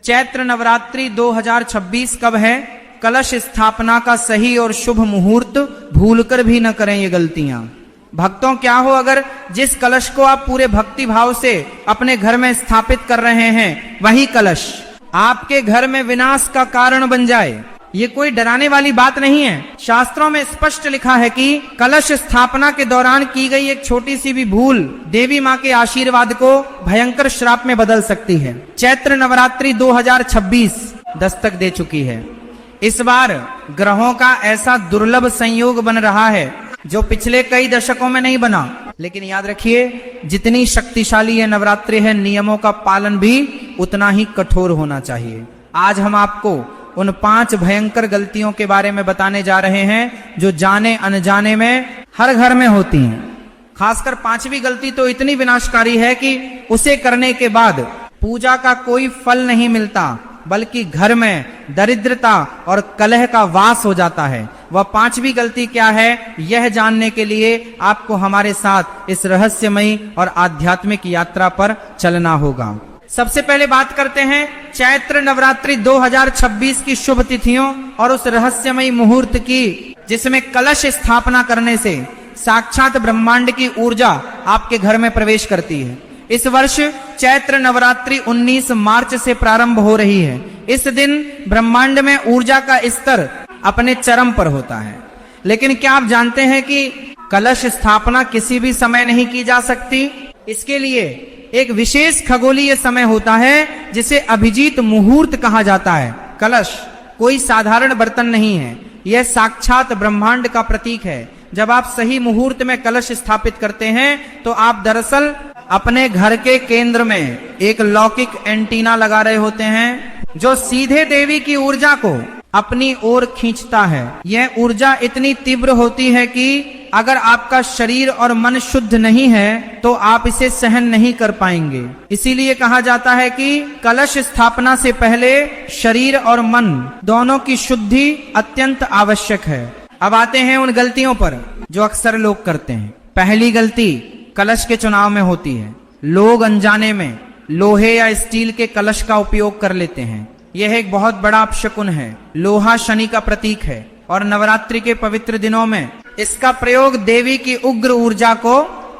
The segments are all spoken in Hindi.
चैत्र नवरात्रि 2026 कब है? कलश स्थापना का सही और शुभ मुहूर्त भूलकर भी न करें ये गलतियां। भक्तों, क्या हो अगर जिस कलश को आप पूरे भक्ति भाव से अपने घर में स्थापित कर रहे हैं, वही कलश आपके घर में विनाश का कारण बन जाए। ये कोई डराने वाली बात नहीं है। शास्त्रों में स्पष्ट लिखा है कि कलश स्थापना के दौरान की गई एक छोटी सी भी भूल देवी माँ के आशीर्वाद को भयंकर श्राप में बदल सकती है। चैत्र नवरात्रि 2026 दस्तक दे चुकी है। इस बार ग्रहों का ऐसा दुर्लभ संयोग बन रहा है जो पिछले कई दशकों में नहीं बना। लेकिन याद रखिए, जितनी शक्तिशाली ये नवरात्रि है, नियमों का पालन भी उतना ही कठोर होना चाहिए। आज हम आपको उन 5 भयंकर गलतियों के बारे में बताने जा रहे हैं जो जाने अनजाने में हर घर में होती हैं। खासकर 5वीं गलती तो इतनी विनाशकारी है कि उसे करने के बाद पूजा का कोई फल नहीं मिलता, बल्कि घर में दरिद्रता और कलह का वास हो जाता है। वह 5वीं गलती क्या है, यह जानने के लिए आपको हमारे साथ इस रहस्यमयी और आध्यात्मिक यात्रा पर चलना होगा। सबसे पहले बात करते हैं चैत्र नवरात्रि 2026 की शुभ तिथियों और उस रहस्यमयी मुहूर्त की, जिसमें कलश स्थापना करने से साक्षात ब्रह्मांड की ऊर्जा आपके घर में प्रवेश करती है। इस वर्ष चैत्र नवरात्रि 19 मार्च से प्रारंभ हो रही है। इस दिन ब्रह्मांड में ऊर्जा का स्तर अपने चरम पर होता है। लेकिन क्या आप जानते हैं कि कलश स्थापना किसी भी समय नहीं की जा सकती? इसके लिए एक विशेष खगोलीय समय होता है जिसे अभिजीत मुहूर्त कहा जाता है। कलश कोई साधारण बर्तन नहीं है, यह साक्षात ब्रह्मांड का प्रतीक है। जब आप सही मुहूर्त में कलश स्थापित करते हैं तो आप दरअसल अपने घर के केंद्र में एक लौकिक एंटीना लगा रहे होते हैं जो सीधे देवी की ऊर्जा को अपनी ओर खींचता है। यह ऊर्जा इतनी तीव्र होती है कि अगर आपका शरीर और मन शुद्ध नहीं है तो आप इसे सहन नहीं कर पाएंगे। इसीलिए कहा जाता है कि कलश स्थापना से पहले शरीर और मन दोनों की शुद्धि अत्यंत आवश्यक है। अब आते हैं उन गलतियों पर जो अक्सर लोग करते हैं। पहली गलती कलश के चुनाव में होती है। लोग अनजाने में लोहे या स्टील के कलश का उपयोग कर लेते हैं। यह एक बहुत बड़ा अपशकुन है। लोहा शनि का प्रतीक है और नवरात्रि के पवित्र दिनों में इसका प्रयोग देवी की उग्र ऊर्जा को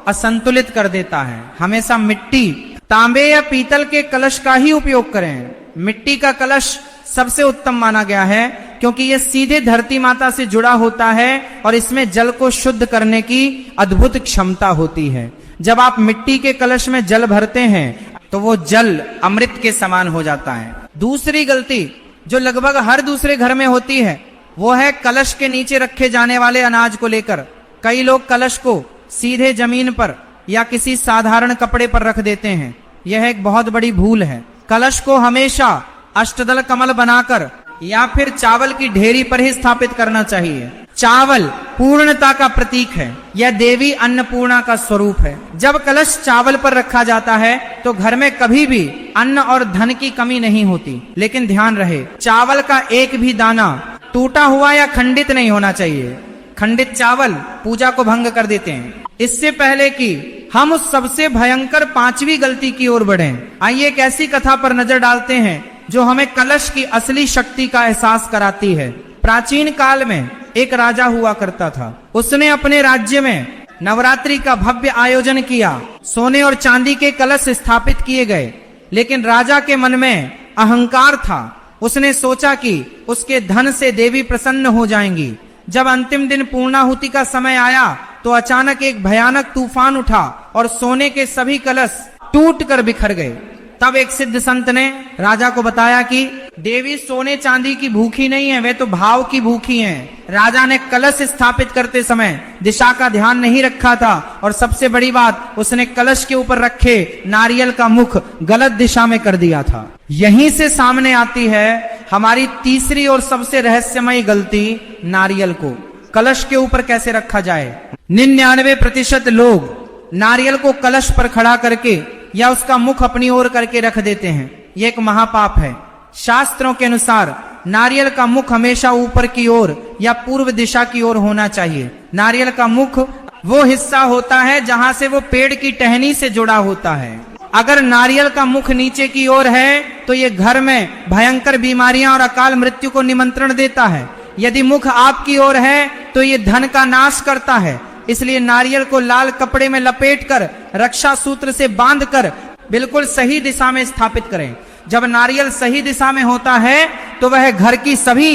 असंतुलित कर देता है। हमेशा मिट्टी, तांबे या पीतल के कलश का ही उपयोग करें। मिट्टी का कलश सबसे उत्तम माना गया है क्योंकि यह सीधे धरती माता से जुड़ा होता है और इसमें जल को शुद्ध करने की अद्भुत क्षमता होती है। जब आप मिट्टी के कलश में जल भरते हैं तो वो जल अमृत के समान हो जाता है। दूसरी गलती जो लगभग हर दूसरे घर में होती है वो है कलश के नीचे रखे जाने वाले अनाज को लेकर। कई लोग कलश को सीधे जमीन पर या किसी साधारण कपड़े पर रख देते हैं। यह एक बहुत बड़ी भूल है। कलश को हमेशा अष्टदल कमल बनाकर या फिर चावल की ढेरी पर ही स्थापित करना चाहिए। चावल पूर्णता का प्रतीक है। यह देवी अन्नपूर्णा का स्वरूप है। जब कलश चावल पर रखा जाता है तो घर में कभी भी अन्न और धन की कमी नहीं होती। लेकिन ध्यान रहे, चावल का एक भी दाना टूटा हुआ या खंडित नहीं होना चाहिए। खंडित चावल पूजा को भंग कर देते हैं। इससे पहले कि हम उस सबसे भयंकर 5वीं गलती की ओर बढ़ें, आइए एक ऐसी कथा पर नजर डालते हैं जो हमें कलश की असली शक्ति का एहसास कराती है। प्राचीन काल में एक राजा हुआ करता था। उसने अपने राज्य में नवरात्रि का भव्य आयोजन किया। सोने और चांदी के कलश स्थापित किए गए, लेकिन राजा के मन में अहंकार था। उसने सोचा कि उसके धन से देवी प्रसन्न हो जाएंगी। जब अंतिम दिन पूर्णाहुति का समय आया तो अचानक एक भयानक तूफान उठा और सोने के सभी कलश टूटकर बिखर गए। तब एक सिद्ध संत ने राजा को बताया कि देवी सोने चांदी की भूखी नहीं है, वे तो भाव की भूखी हैं। राजा ने कलश स्थापित करते समय दिशा का ध्यान नहीं रखा था और सबसे बड़ी बात, उसने कलश के ऊपर रखे नारियल का मुख गलत दिशा में कर दिया था। यहीं से सामने आती है हमारी तीसरी और सबसे रहस्यमयी गलती, नारियल को कलश के ऊपर कैसे रखा जाए। 99% लोग नारियल को कलश पर खड़ा करके या उसका मुख अपनी ओर करके रख देते हैं। यह एक महापाप है। शास्त्रों के अनुसार नारियल का मुख हमेशा ऊपर की ओर या पूर्व दिशा की ओर होना चाहिए। नारियल का मुख वो हिस्सा होता है जहां से वो पेड़ की टहनी से जुड़ा होता है। अगर नारियल का मुख नीचे की ओर है तो ये घर में भयंकर बीमारियां और अकाल मृत्यु को निमंत्रण देता है। यदि मुख आपकी ओर है तो ये धन का नाश करता है। इसलिए नारियल को लाल कपड़े में लपेटकर रक्षा सूत्र से बांधकर बिल्कुल सही दिशा में स्थापित करें। जब नारियल सही दिशा में होता है तो वह घर की सभी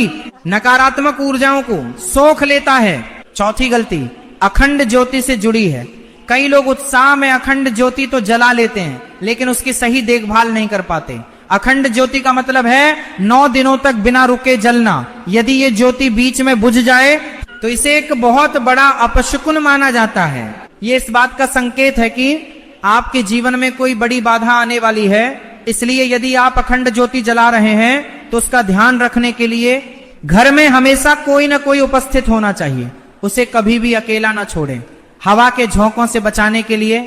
नकारात्मक ऊर्जाओं को सोख लेता है। चौथी गलती अखंड ज्योति से जुड़ी है। कई लोग उत्साह में अखंड ज्योति तो जला लेते हैं लेकिन उसकी सही देखभाल नहीं कर पाते। अखंड ज्योति का मतलब है 9 दिनों तक बिना रुके जलना। यदि ये ज्योति बीच में बुझ जाए तो इसे एक बहुत बड़ा अपशकुन माना जाता है। ये इस बात का संकेत है कि आपके जीवन में कोई बड़ी बाधा आने वाली है। इसलिए यदि आप अखंड ज्योति जला रहे हैं तो उसका ध्यान रखने के लिए घर में हमेशा कोई न कोई उपस्थित होना चाहिए। उसे कभी भी अकेला न छोड़ें। हवा के झोंकों से बचाने के लिए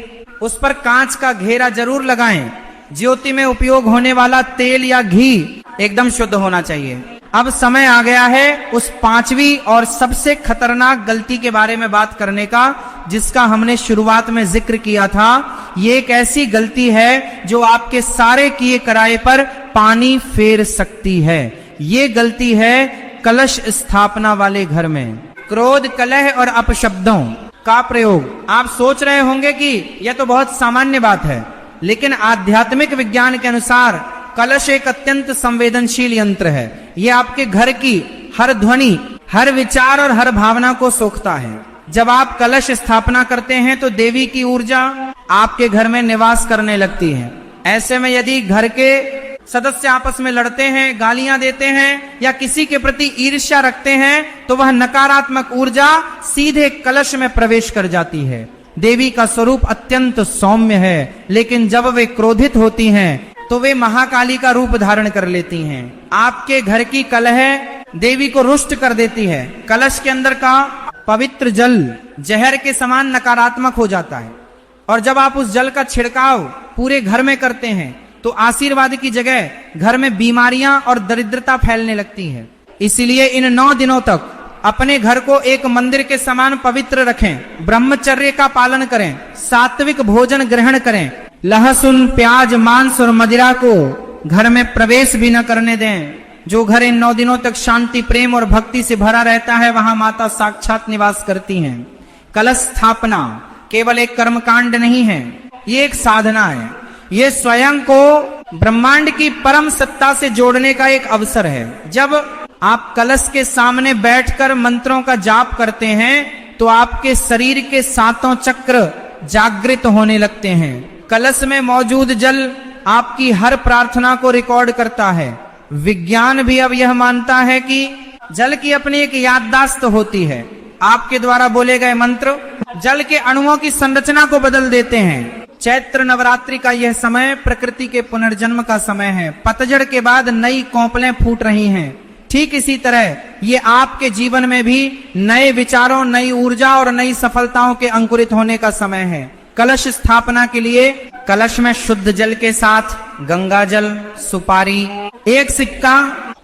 उस पर कांच का घेरा जरूर लगाएं। ज्योति में उपयोग होने वाला तेल या घी एकदम शुद्ध होना चाहिए। अब समय आ गया है उस 5वीं और सबसे खतरनाक गलती के बारे में बात करने का, जिसका हमने शुरुआत में जिक्र किया था। ये एक ऐसी गलती है जो आपके सारे किए कराए पर पानी फेर सकती है। ये गलती है कलश स्थापना वाले घर में क्रोध, कलह और अपशब्दों का प्रयोग। आप सोच रहे होंगे कि यह तो बहुत सामान्य बात है, लेकिन आध्यात्मिक विज्ञान के अनुसार कलश एक अत्यंत संवेदनशील यंत्र है। यह आपके घर की हर ध्वनि, हर विचार और हर भावना को सोखता है। जब आप कलश स्थापना करते हैं तो देवी की ऊर्जा आपके घर में निवास करने लगती है। ऐसे में यदि घर के सदस्य आपस में लड़ते हैं, गालियां देते हैं या किसी के प्रति ईर्ष्या रखते हैं तो वह नकारात्मक ऊर्जा सीधे कलश में प्रवेश कर जाती है। देवी का स्वरूप अत्यंत सौम्य है, लेकिन जब वे क्रोधित होती हैं तो वे महाकाली का रूप धारण कर लेती हैं। आपके घर की कलह देवी को रुष्ट कर देती है। कलश के अंदर का पवित्र जल जहर के समान नकारात्मक हो जाता है और जब आप उस जल का छिड़काव पूरे घर में करते हैं तो आशीर्वाद की जगह घर में बीमारियां और दरिद्रता फैलने लगती है। इसलिए इन 9 दिनों तक अपने घर को एक मंदिर के समान पवित्र रखें। ब्रह्मचर्य का पालन करें, सात्विक भोजन ग्रहण करें, लहसुन, प्याज, मांस और मदिरा को घर में प्रवेश भी न करने दें। जो घर इन 9 दिनों तक शांति, प्रेम और भक्ति से भरा रहता है वहां माता साक्षात निवास करती हैं। कलश स्थापना केवल एक कर्मकांड नहीं है, ये एक साधना है। ये स्वयं को ब्रह्मांड की परम सत्ता से जोड़ने का एक अवसर है। जब आप कलश के सामने बैठकर मंत्रों का जाप करते हैं तो आपके शरीर के 7 चक्र जागृत होने लगते हैं। कलश में मौजूद जल आपकी हर प्रार्थना को रिकॉर्ड करता है। विज्ञान भी अब यह मानता है कि जल की अपनी एक याददाश्त होती है। आपके द्वारा बोले गए मंत्र जल के अणुओं की संरचना को बदल देते हैं। चैत्र नवरात्रि का यह समय प्रकृति के पुनर्जन्म का समय है। पतझड़ के बाद नई कोंपलें फूट रही हैं। ठीक इसी तरह ये आपके जीवन में भी नए विचारों, नई ऊर्जा और नई सफलताओं के अंकुरित होने का समय है। कलश स्थापना के लिए कलश में शुद्ध जल के साथ गंगा जल, सुपारी, एक सिक्का,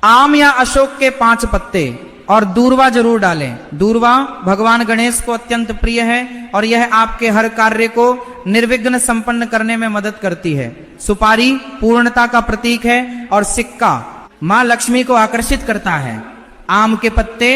आम या अशोक के 5 पत्ते और दूर्वा जरूर डालें। दूर्वा भगवान गणेश को अत्यंत प्रिय है और यह आपके हर कार्य को निर्विघ्न संपन्न करने में मदद करती है। सुपारी पूर्णता का प्रतीक है और सिक्का मां लक्ष्मी को आकर्षित करता है। आम के पत्ते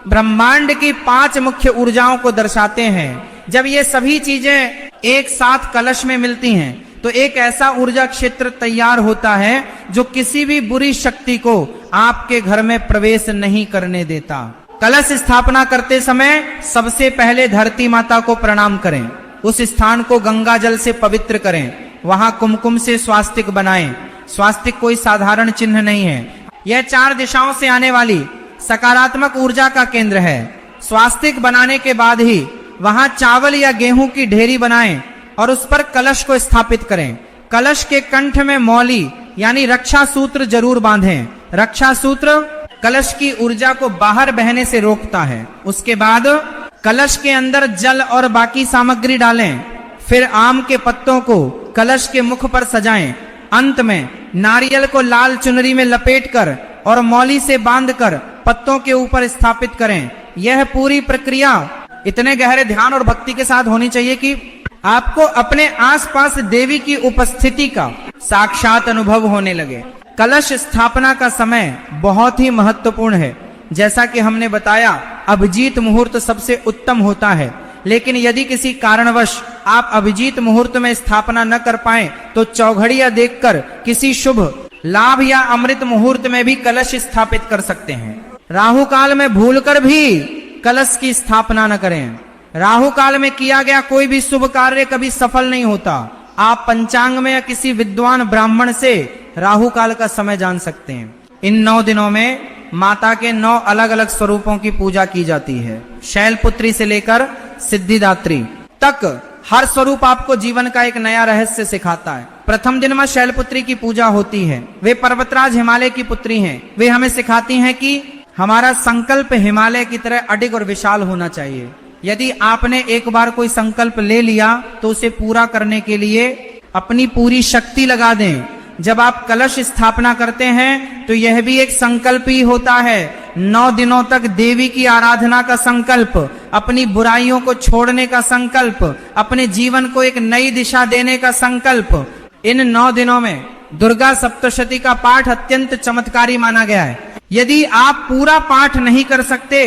ब्रह्मांड की 5 मुख्य ऊर्जाओं को दर्शाते हैं। जब ये सभी चीजें एक साथ कलश में मिलती हैं तो एक ऐसा ऊर्जा क्षेत्र तैयार होता है जो किसी भी बुरी शक्ति को आपके घर में प्रवेश नहीं करने देता। कलश स्थापना करते समय सबसे पहले धरती माता को प्रणाम करें। उस स्थान को गंगा जल से पवित्र करें। वहां कुमकुम से स्वास्तिक बनाएं। स्वास्तिक कोई साधारण चिन्ह नहीं है, यह 4 दिशाओं से आने वाली सकारात्मक ऊर्जा का केंद्र है। स्वास्तिक बनाने के बाद ही वहां चावल या गेहूं की ढेरी बनाएं और उस पर कलश को स्थापित करें। कलश के कंठ में मौली यानी रक्षा सूत्र जरूर बांधें। रक्षा सूत्र कलश की ऊर्जा को बाहर बहने से रोकता है। उसके बाद कलश के अंदर जल और बाकी सामग्री डालें। फिर आम के पत्तों को कलश के मुख पर सजाएं। अंत में नारियल को लाल चुनरी में लपेटकर और मौली से बांधकर पत्तों के ऊपर स्थापित करें। यह पूरी प्रक्रिया इतने गहरे ध्यान और भक्ति के साथ होनी चाहिए कि आपको अपने आसपास देवी की उपस्थिति का साक्षात अनुभव होने लगे। कलश स्थापना का समय बहुत ही महत्वपूर्ण है। जैसा कि हमने बताया, अभिजीत मुहूर्त सबसे उत्तम होता है, लेकिन यदि किसी कारणवश आप अभिजीत मुहूर्त में स्थापना न कर पाए तो चौघड़िया देखकर किसी शुभ लाभ या अमृत मुहूर्त में भी कलश स्थापित कर सकते हैं। राहु काल में भूलकर भी कलश की स्थापना न करें। राहु काल में किया गया कोई भी शुभ कार्य कभी सफल नहीं होता। आप पंचांग में या किसी विद्वान ब्राह्मण से राहु काल का समय जान सकते हैं। इन 9 दिनों में माता के 9 अलग अलग स्वरूपों की पूजा की जाती है। शैलपुत्री से लेकर सिद्धिदात्री तक हर स्वरूप आपको जीवन का एक नया रहस्य सिखाता है। प्रथम दिन में शैलपुत्री की पूजा होती है। वे पर्वतराज हिमालय की पुत्री हैं। वे हमें सिखाती हैं कि हमारा संकल्प हिमालय की तरह अडिग और विशाल होना चाहिए। यदि आपने एक बार कोई संकल्प ले लिया तो उसे पूरा करने के लिए अपनी पूरी शक्ति लगा दें। जब आप कलश स्थापना करते हैं तो यह भी एक संकल्प ही होता है। 9 दिनों तक देवी की आराधना का संकल्प, अपनी बुराइयों को छोड़ने का संकल्प, अपने जीवन को एक नई दिशा देने का संकल्प। इन 9 दिनों में दुर्गा सप्तशती का पाठ अत्यंत चमत्कारी माना गया है। यदि आप पूरा पाठ नहीं कर सकते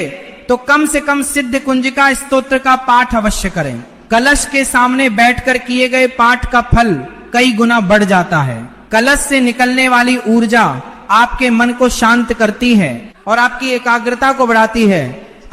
तो कम से कम सिद्ध कुंजिका स्तोत्र का पाठ अवश्य करें। कलश के सामने बैठकर किए गए पाठ का फल कई गुना बढ़ जाता है। कलश से निकलने वाली ऊर्जा आपके मन को शांत करती है और आपकी एकाग्रता को बढ़ाती है।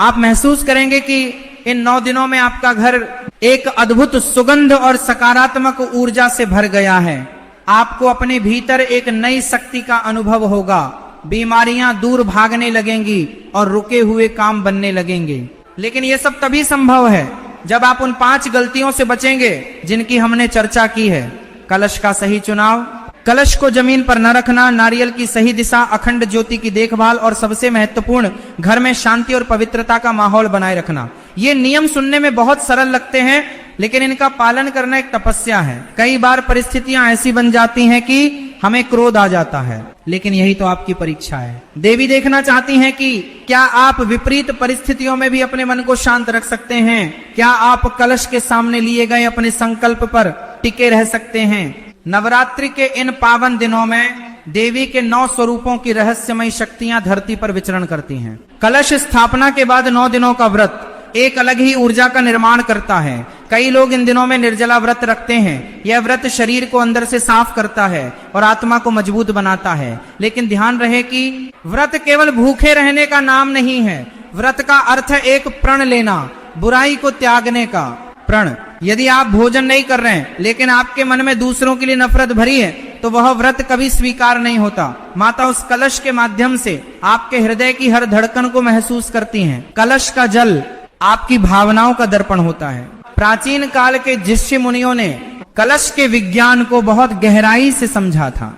आप महसूस करेंगे कि इन 9 दिनों में आपका घर एक अद्भुत सुगंध और सकारात्मक ऊर्जा से भर गया है। आपको अपने भीतर एक नई शक्ति का अनुभव होगा। बीमारियां दूर भागने लगेंगी और रुके हुए काम बनने लगेंगे। लेकिन यह सब तभी संभव है जब आप उन 5 गलतियों से बचेंगे जिनकी हमने चर्चा की है। कलश का सही चुनाव, कलश को जमीन पर न रखना, नारियल की सही दिशा, अखंड ज्योति की देखभाल और सबसे महत्वपूर्ण, घर में शांति और पवित्रता का माहौल बनाए रखना। ये नियम सुनने में बहुत सरल लगते हैं, लेकिन इनका पालन करना एक तपस्या है। कई बार परिस्थितियां ऐसी बन जाती हैं कि हमें क्रोध आ जाता है, लेकिन यही तो आपकी परीक्षा है। देवी देखना चाहती हैं कि क्या आप विपरीत परिस्थितियों में भी अपने मन को शांत रख सकते हैं। क्या आप कलश के सामने लिए गए अपने संकल्प पर टिके रह सकते हैं। नवरात्रि के इन पावन दिनों में देवी के 9 स्वरूपों की रहस्यमयी शक्तियां धरती पर विचरण करती हैं। कलश स्थापना के बाद 9 दिनों का व्रत एक अलग ही ऊर्जा का निर्माण करता है। कई लोग इन दिनों में निर्जला व्रत रखते हैं। यह व्रत शरीर को अंदर से साफ करता है और आत्मा को मजबूत बनाता है। लेकिन ध्यान रहे कि व्रत केवल भूखे रहने का नाम नहीं है। व्रत का अर्थ है एक प्रण लेना, बुराई को त्यागने का प्रण। यदि आप भोजन नहीं कर रहे हैं लेकिन आपके मन में दूसरों के लिए नफरत भरी है तो वह व्रत कभी स्वीकार नहीं होता। माता उस कलश के माध्यम से आपके हृदय की हर धड़कन को महसूस करती हैं। कलश का जल आपकी भावनाओं का दर्पण होता है। प्राचीन काल के ऋषि मुनियों ने कलश के विज्ञान को बहुत गहराई से समझा था।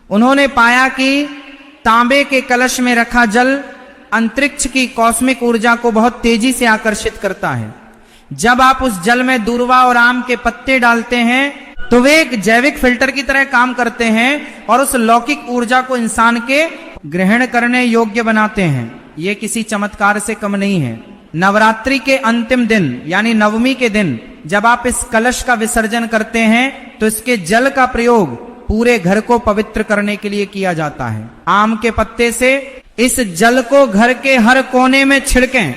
उन्होंने पाया कि तांबे के कलश में रखा जल अंतरिक्ष की कॉस्मिक ऊर्जा को बहुत तेजी से आकर्षित करता है। जब आप उस जल में दूर्वा और आम के पत्ते डालते हैं तो वे एक जैविक फिल्टर की तरह काम करते हैं और उस लौकिक ऊर्जा को इंसान के ग्रहण करने योग्य बनाते हैं। ये किसी चमत्कार से कम नहीं है। नवरात्रि के अंतिम दिन यानी नवमी के दिन जब आप इस कलश का विसर्जन करते हैं तो इसके जल का प्रयोग पूरे घर को पवित्र करने के लिए किया जाता है। आम के पत्ते से इस जल को घर के हर कोने में छिड़कें।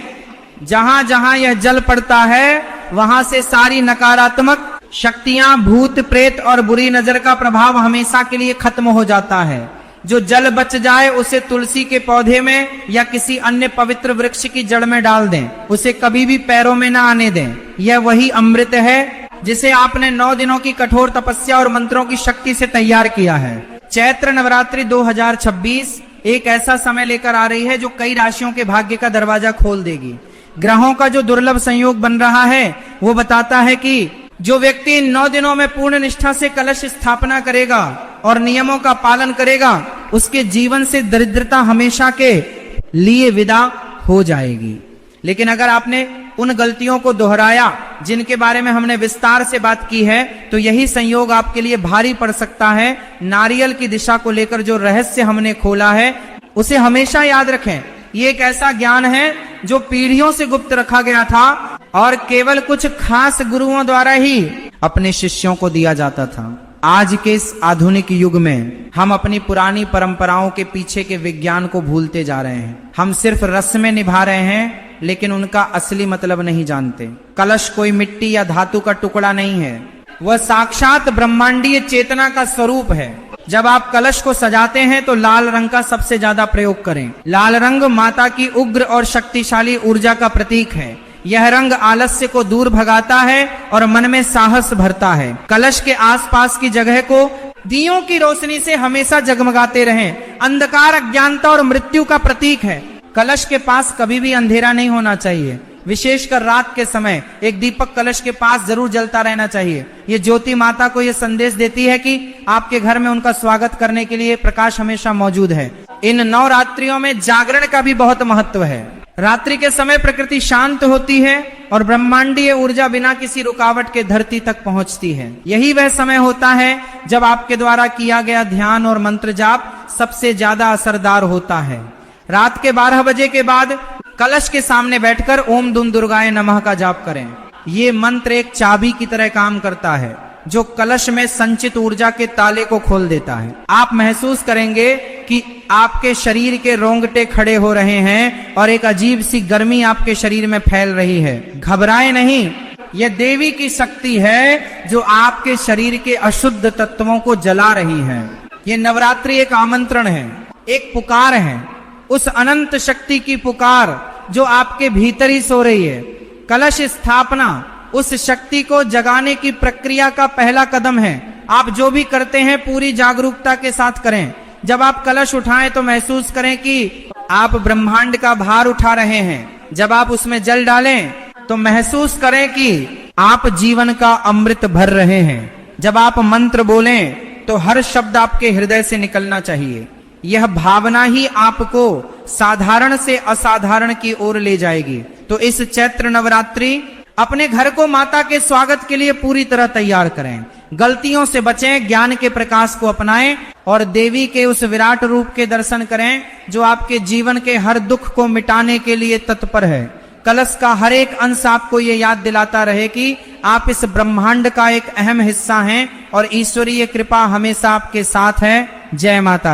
जहां जहां यह जल पड़ता है वहां से सारी नकारात्मक शक्तियां, भूत प्रेत और बुरी नजर का प्रभाव हमेशा के लिए खत्म हो जाता है। जो जल बच जाए उसे तुलसी के पौधे में या किसी अन्य पवित्र वृक्ष की जड़ में डाल दें। उसे कभी भी पैरों में ना आने दें। यह वही अमृत है जिसे आपने 9 दिनों की कठोर तपस्या और मंत्रों की शक्ति से तैयार किया है। चैत्र नवरात्रि 2026 एक ऐसा समय लेकर आ रही है जो कई राशियों के भाग्य का दरवाजा खोल देगी। ग्रहों का जो दुर्लभ संयोग बन रहा है वो बताता है कि जो व्यक्ति 9 दिनों में पूर्ण निष्ठा से कलश स्थापना करेगा और नियमों का पालन करेगा उसके जीवन से दरिद्रता हमेशा के लिए विदा हो जाएगी। लेकिन अगर आपने उन गलतियों को दोहराया जिनके बारे में हमने विस्तार से बात की है तो यही संयोग आपके लिए भारी पड़ सकता है। नारियल की दिशा को लेकर जो रहस्य हमने खोला है उसे हमेशा याद रखें। ये एक ऐसा ज्ञान है जो पीढ़ियों से गुप्त रखा गया था और केवल कुछ खास गुरुओं द्वारा ही अपने शिष्यों को दिया जाता था। आज के इस आधुनिक युग में हम अपनी पुरानी परंपराओं के पीछे के विज्ञान को भूलते जा रहे हैं। हम सिर्फ रस्में निभा रहे हैं, लेकिन उनका असली मतलब नहीं जानते। कलश कोई मिट्टी या धातु का टुकड़ा नहीं है, वह साक्षात ब्रह्मांडीय चेतना का स्वरूप है। जब आप कलश को सजाते हैं तो लाल रंग का सबसे ज्यादा प्रयोग करें। लाल रंग माता की उग्र और शक्तिशाली ऊर्जा का प्रतीक है। यह रंग आलस्य को दूर भगाता है और मन में साहस भरता है। कलश के आसपास की जगह को दियों की रोशनी से हमेशा जगमगाते रहें। अंधकार अज्ञानता और मृत्यु का प्रतीक है। कलश के पास कभी भी अंधेरा नहीं होना चाहिए। विशेषकर रात के समय एक दीपक कलश के पास जरूर जलता रहना चाहिए। ये ज्योति माता को यह संदेश देती है कि आपके घर में उनका स्वागत करने के लिए प्रकाश हमेशा मौजूद है। इन नवरात्रियों में जागरण का भी बहुत महत्व है। रात्रि के समय प्रकृति शांत होती है और ब्रह्मांडीय ऊर्जा बिना किसी रुकावट के धरती तक पहुंचती है। यही वह समय होता है जब आपके द्वारा किया गया ध्यान और मंत्र जाप सबसे ज्यादा असरदार होता है। रात के 12 बजे के बाद कलश के सामने बैठकर ओम दुम दुर्गाय नमः का जाप करें। ये मंत्र एक चाबी की तरह काम करता है जो कलश में संचित ऊर्जा के ताले को खोल देता है। आप महसूस करेंगे कि आपके शरीर के रोंगटे खड़े हो रहे हैं और एक अजीब सी गर्मी आपके शरीर में फैल रही है। घबराए नहीं, यह देवी की शक्ति है जो आपके शरीर के अशुद्ध तत्वों को जला रही है। ये नवरात्रि एक आमंत्रण है, एक पुकार है, उस अनंत शक्ति की पुकार जो आपके भीतर ही सो रही है। कलश स्थापना उस शक्ति को जगाने की प्रक्रिया का पहला कदम है। आप जो भी करते हैं पूरी जागरूकता के साथ करें। जब आप कलश उठाएं तो महसूस करें कि आप ब्रह्मांड का भार उठा रहे हैं। जब आप उसमें जल डालें तो महसूस करें कि आप जीवन का अमृत भर रहे हैं। जब आप मंत्र बोलें तो हर शब्द आपके हृदय से निकलना चाहिए। यह भावना ही आपको साधारण से असाधारण की ओर ले जाएगी। तो इस चैत्र नवरात्रि अपने घर को माता के स्वागत के लिए पूरी तरह तैयार करें। गलतियों से बचें, ज्ञान के प्रकाश को अपनाएं और देवी के उस विराट रूप के दर्शन करें जो आपके जीवन के हर दुख को मिटाने के लिए तत्पर है। कलश का हर एक अंश आपको ये याद दिलाता रहे कि आप इस ब्रह्मांड का एक अहम हिस्सा हैं और ईश्वरीय कृपा हमेशा आपके साथ है। जय माता।